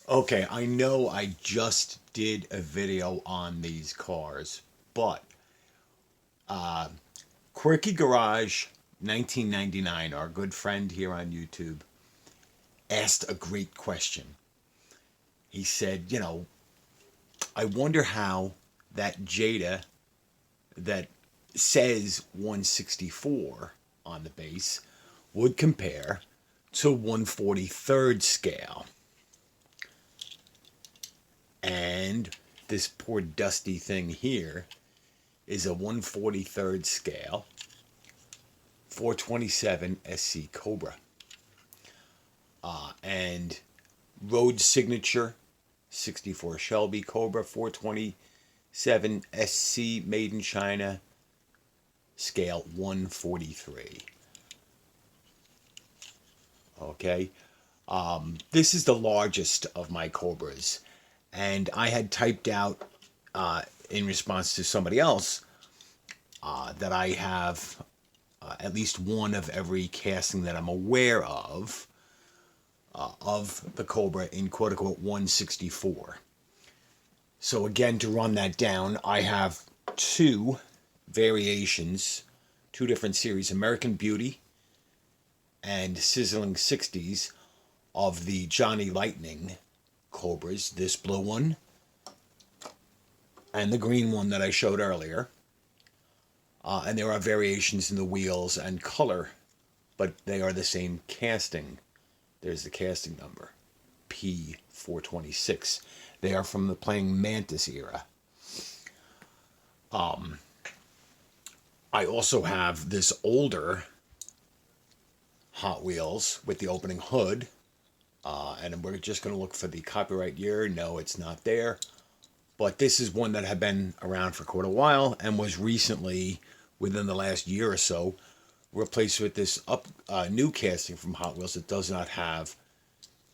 Okay, I know I just did a video on these cars, but Quirky Garage 1999, our good friend here on YouTube, asked a great question. He said, I wonder how that Jada that says 164 on the base would compare to 143rd scale. And this poor dusty thing here is a 143rd scale 427 SC Cobra. And road signature 64 Shelby Cobra 427 SC made in China, scale 143. Okay. This is the largest of my Cobras. And I had typed out in response to somebody else that I have at least one of every casting that I'm aware of the Cobra in quote unquote 164. So again, to run that down, I have two variations, two different series, American Beauty and Sizzling 60s of the Johnny Lightning Cobras, this blue one and the green one that I showed earlier. And there are variations in the wheels and color, but they are the same casting. There's the casting number, P426. They are from the playing Mantis era. I also have this older Hot Wheels with the opening hood. And we're just going to look for the copyright year. No, it's not there. But this is one that had been around for quite a while and was recently, within the last year or so, replaced with this new casting from Hot Wheels that does not have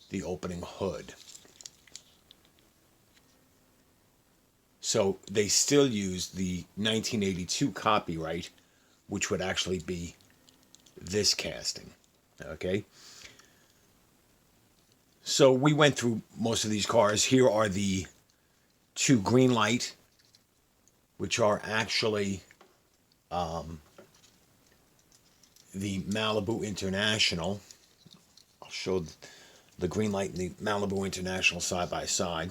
the opening hood. So they still use the 1982 copyright, which would actually be this casting. Okay? So we went through most of these cars. Here are the two green light, which are actually the Malibu International. I'll show the green light and the Malibu International side by side.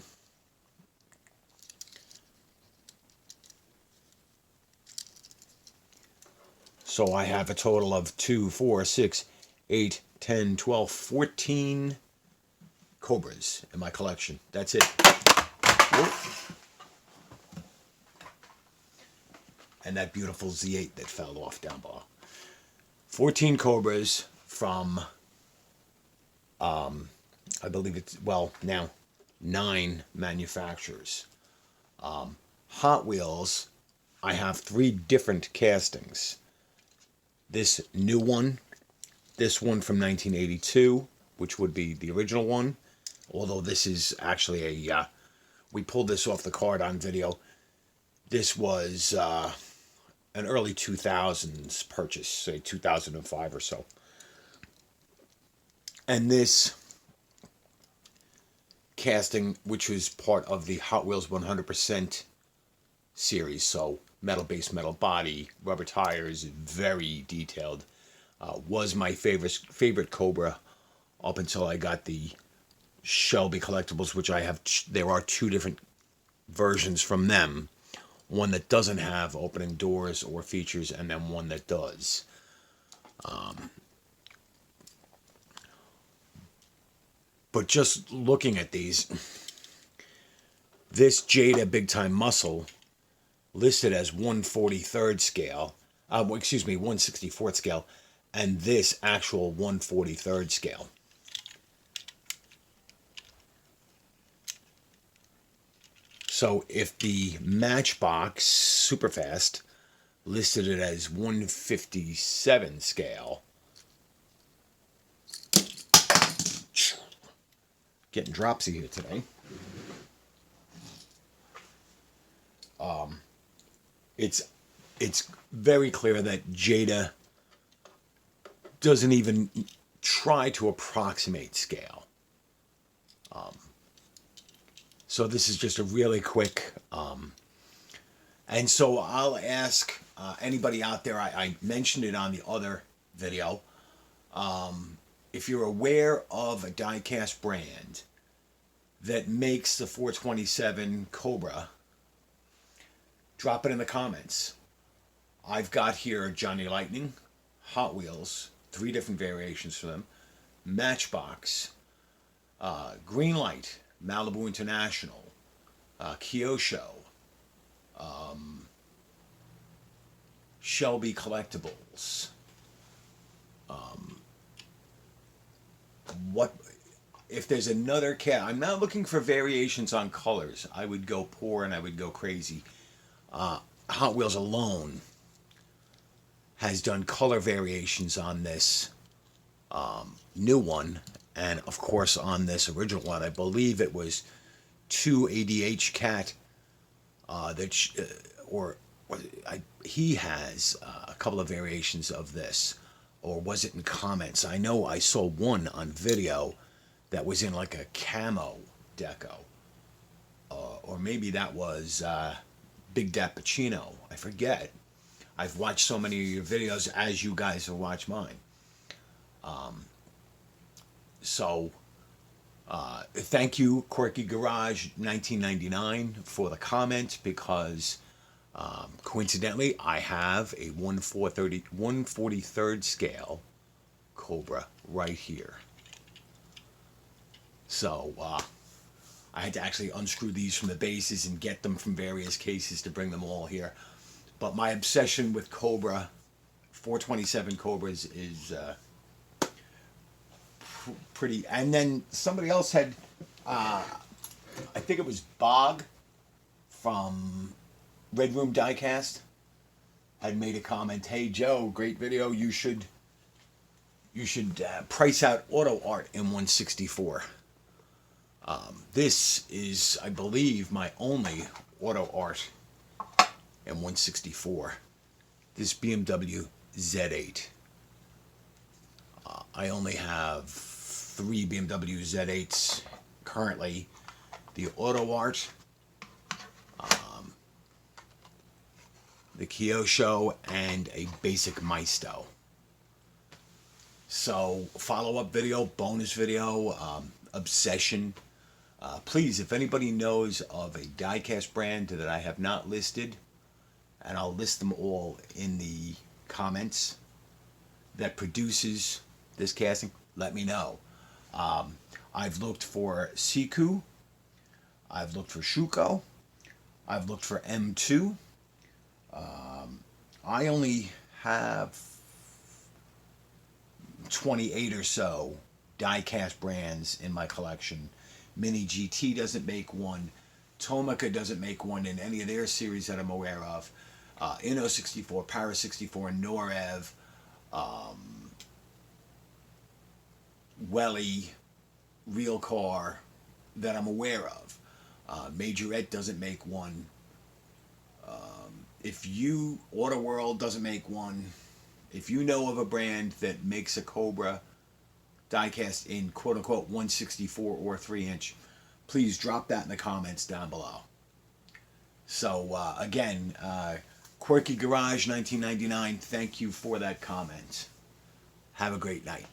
So I have a total of 2, 4, 6, 8, 10, 12, 14 Cobras in my collection. That's it. Whoop. And that beautiful Z8 that fell off down below. 14 Cobras from, I believe it's, well, now 9 manufacturers. Hot Wheels, I have 3 different castings. This new one, this one from 1982, which would be the original one, although this is actually a, we pulled this off the card on video. This was an early 2000s purchase, say 2005 or so. And this casting, which was part of the Hot Wheels 100% series, so metal base, metal body, rubber tires, very detailed, was my favorite Cobra up until I got the Shelby collectibles, which I have. There are 2 different versions from them. One that doesn't have opening doors or features, and then one that does. But just looking at these, this Jada Big Time Muscle listed as 143rd scale, 164th scale, and this actual 143rd scale. So if the Matchbox Superfast listed it as 157 scale, getting dropsy here today. It's very clear that Jada doesn't even try to approximate scale. So this is just a really quick, and so I'll ask anybody out there, I mentioned it on the other video, if you're aware of a diecast brand that makes the 427 Cobra, drop it in the comments. I've got here Johnny Lightning, Hot Wheels, 3 different variations for them, Matchbox, Green Light, Malibu International, Kyosho, Shelby Collectibles. What if there's another cat? I'm not looking for variations on colors. I would go poor and I would go crazy. Hot Wheels alone has done color variations on this new one, and of course on this original one. I believe it was 2 ADH cat he has a couple of variations of this, or was it in comments? I know I saw one on video that was in like a camo deco, or maybe that was Big Dappuccino. I forget. I've watched so many of your videos as you guys have watched mine. Thank you, Quirky Garage 1999, for the comment, because coincidentally I have a 1/43rd scale Cobra right here. So I had to actually unscrew these from the bases and get them from various cases to bring them all here. But my obsession with Cobra, 427 Cobras, is pretty. And then somebody else had, I think it was Bog from Red Room Diecast, had made a comment. Hey Joe, great video. You should price out auto art in 164. This is, I believe, my only auto art in 164. This BMW Z8. I only have 3 BMW Z8s currently. The auto art, the Kyosho, and a basic Maisto. So follow-up video, bonus video, obsession. Please, if anybody knows of a diecast brand that I have not listed, and I'll list them all in the comments, that produces this casting, let me know. I've looked for Siku, I've looked for Shuko, I've looked for M2. I only have 28 or so diecast brands in my collection. Mini GT doesn't make one. Tomica doesn't make one in any of their series that I'm aware of. Inno 64, Para 64, Norev, Welly, Real Car, that I'm aware of. Majorette doesn't make one. Auto World doesn't make one. If you know of a brand that makes a Cobra diecast in quote-unquote 164 or 3-inch, please drop that in the comments down below. So again, Quirky Garage 1999, thank you for that comment. Have a great night.